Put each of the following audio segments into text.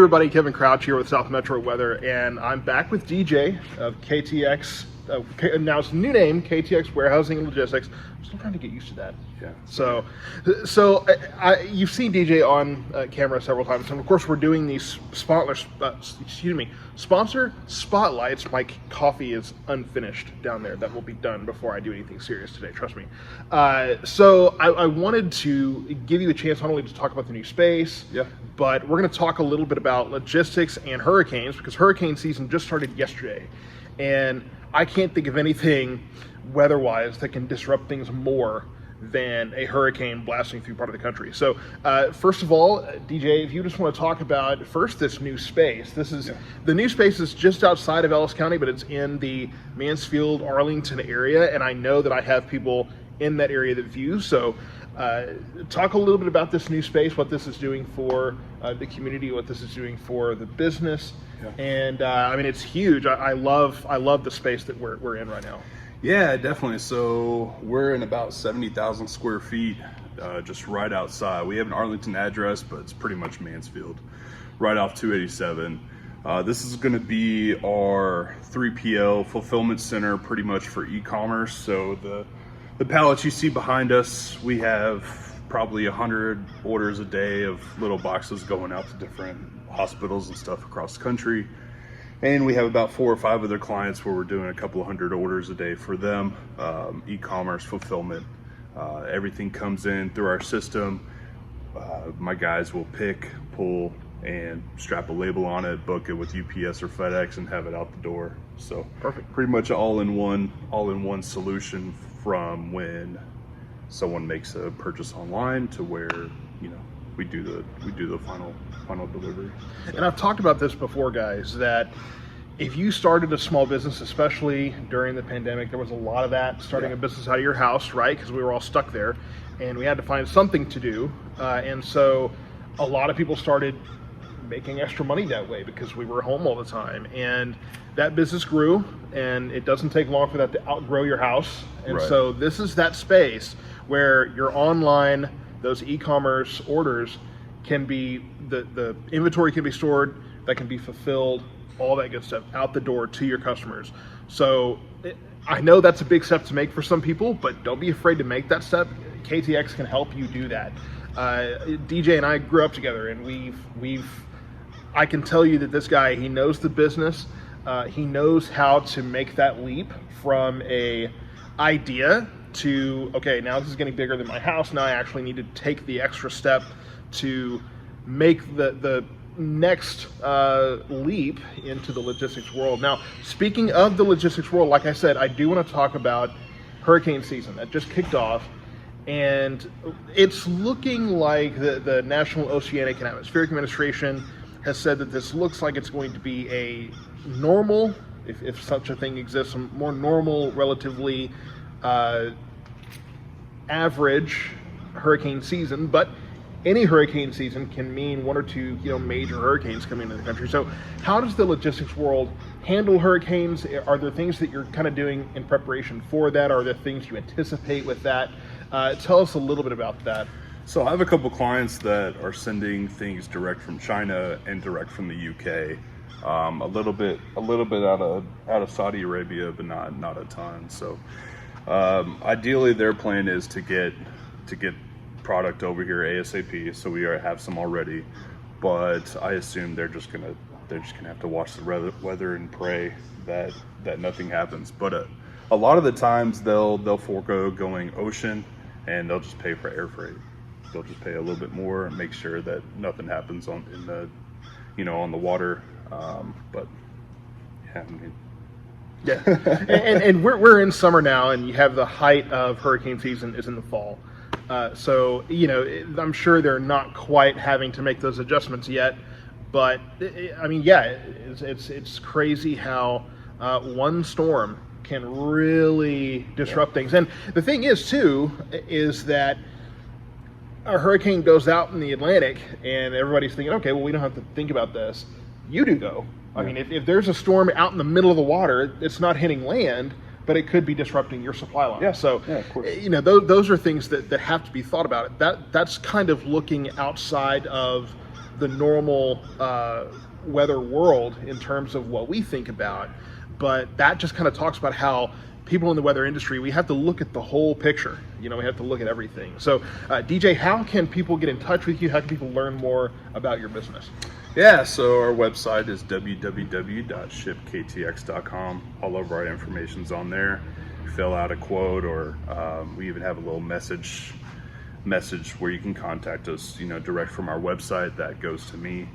everybody, Kevin Crouch here with South Metro Weather, and I'm back with DJ of KTX. Now it's a new name, KTX Warehousing and Logistics. I'm still trying to get used to that. Yeah. So you've seen DJ on camera several times, and of course we're doing these sponsor spotlights. My coffee is unfinished down there. That will be done before I do anything serious today. Trust me. So I wanted to give you a chance not only to talk about the new space, but we're going to talk a little bit about logistics and hurricanes, because hurricane season just started yesterday, and I can't think of anything weather-wise that can disrupt things more than a hurricane blasting through part of the country. So first of all, DJ, if you just want to talk about first this new space. The new space is just outside of Ellis County, but it's in the Mansfield, Arlington area, and I know that I have people in that area that view. So talk a little bit about this new space, what this is doing for the community, what this is doing for the business. And I mean, it's huge. I love the space that we're in right now. Yeah, definitely. So we're in about 70,000 square feet, just right outside. We have an Arlington address, but it's pretty much Mansfield, right off 287. This is going to be our 3PL fulfillment center, pretty much for e-commerce. So the pallets you see behind us, we have probably 100 orders a day of little boxes going out to different hospitals and stuff across the country. And we have about 4 or 5 other clients where we're doing a couple of 100 orders a day for them. E-commerce fulfillment, everything comes in through our system. My guys will pick, pull, and strap a label on it, book it with UPS or FedEx, and have it out the door. So perfect. Pretty much all in one solution, from when someone makes a purchase online to where, you know, we do the final delivery. So. And I've talked about this before, guys, that if you started a small business, especially during the pandemic, there was a lot of that, starting a business out of your house, right? Because we were all stuck there, and we had to find something to do. And so a lot of people started making extra money that way because we were home all the time. And that business grew, and it doesn't take long for that to outgrow your house. And so this is that space where your online, those e-commerce orders can be, the inventory can be stored, that can be fulfilled, all that good stuff out the door to your customers. So I know that's a big step to make for some people, but don't be afraid to make that step. KTX can help you do that. DJ and I grew up together, and I can tell you that this guy, he knows the business. He knows how to make that leap from a idea to, okay, now this is getting bigger than my house. Now I actually need to take the extra step to make the next leap into the logistics world. Now, speaking of the logistics world, like I said, I do want to talk about hurricane season that just kicked off, and it's looking like the National Oceanic and Atmospheric Administration has said that this looks like it's going to be a normal, if such a thing exists, a more normal, relatively average hurricane season. But any hurricane season can mean 1 or 2, major hurricanes coming into the country. So how does the logistics world handle hurricanes? Are there things that you're kind of doing in preparation for that? Are there things you anticipate with that? Tell us a little bit about that. So I have a couple clients that are sending things direct from China and direct from the UK. A little bit out of Saudi Arabia, but not a ton. So ideally, their plan is to get product over here ASAP. So we have some already, but I assume they're just gonna have to watch the weather and pray that nothing happens. But a lot of the times they'll forego going ocean, and they'll just pay for air freight. They'll just pay a little bit more and make sure that nothing happens on the water. But yeah, I mean. Yeah, and we're in summer now, and you have the height of hurricane season is in the fall. So I'm sure they're not quite having to make those adjustments yet, but I mean, yeah, it's crazy how one storm can really disrupt things. And the thing is that a hurricane goes out in the Atlantic, and everybody's thinking, okay, well, we don't have to think about this. You do, though. I mean, if there's a storm out in the middle of the water, it's not hitting land, but it could be disrupting your supply line. Yeah. So, of course. Those are things that have to be thought about. That's kind of looking outside of the normal weather world in terms of what we think about, but that just kind of talks about how people in the weather industry, we have to look at the whole picture. We have to look at everything. So DJ, how can people get in touch with you? How can people learn more about your business? Yeah, so our website is www.shipktx.com. All of our information's on there. Fill out a quote, or we even have a little message where you can contact us, direct from our website. That goes to me.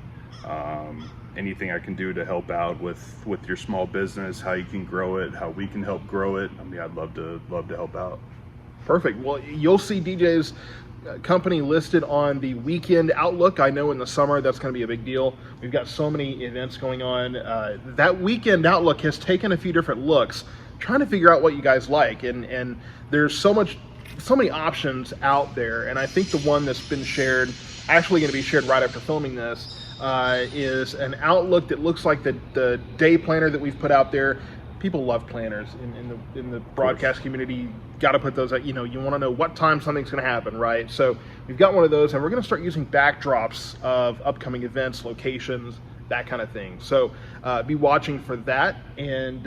Anything I can do to help out with your small business, how you can grow it, how we can help grow it. I'd love to help out. Perfect. Well, you'll see DJ's company listed on the weekend outlook. I know in the summer that's going to be a big deal. We've got so many events going on. That weekend outlook has taken a few different looks, trying to figure out what you guys like, and there's so many options out there. And I think the one that's been shared, actually going to be shared right after filming this, is an outlook that looks like the day planner that we've put out there. People love planners in the broadcast community. Got to put those out. You want to know what time something's going to happen, right? So we've got one of those, and we're going to start using backdrops of upcoming events, locations, that kind of thing. So be watching for that, and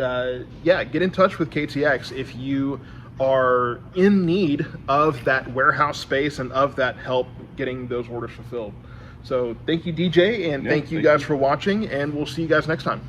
get in touch with KTX if you are in need of that warehouse space and of that help getting those orders fulfilled. So thank you, DJ, and thank you guys for watching, and we'll see you guys next time.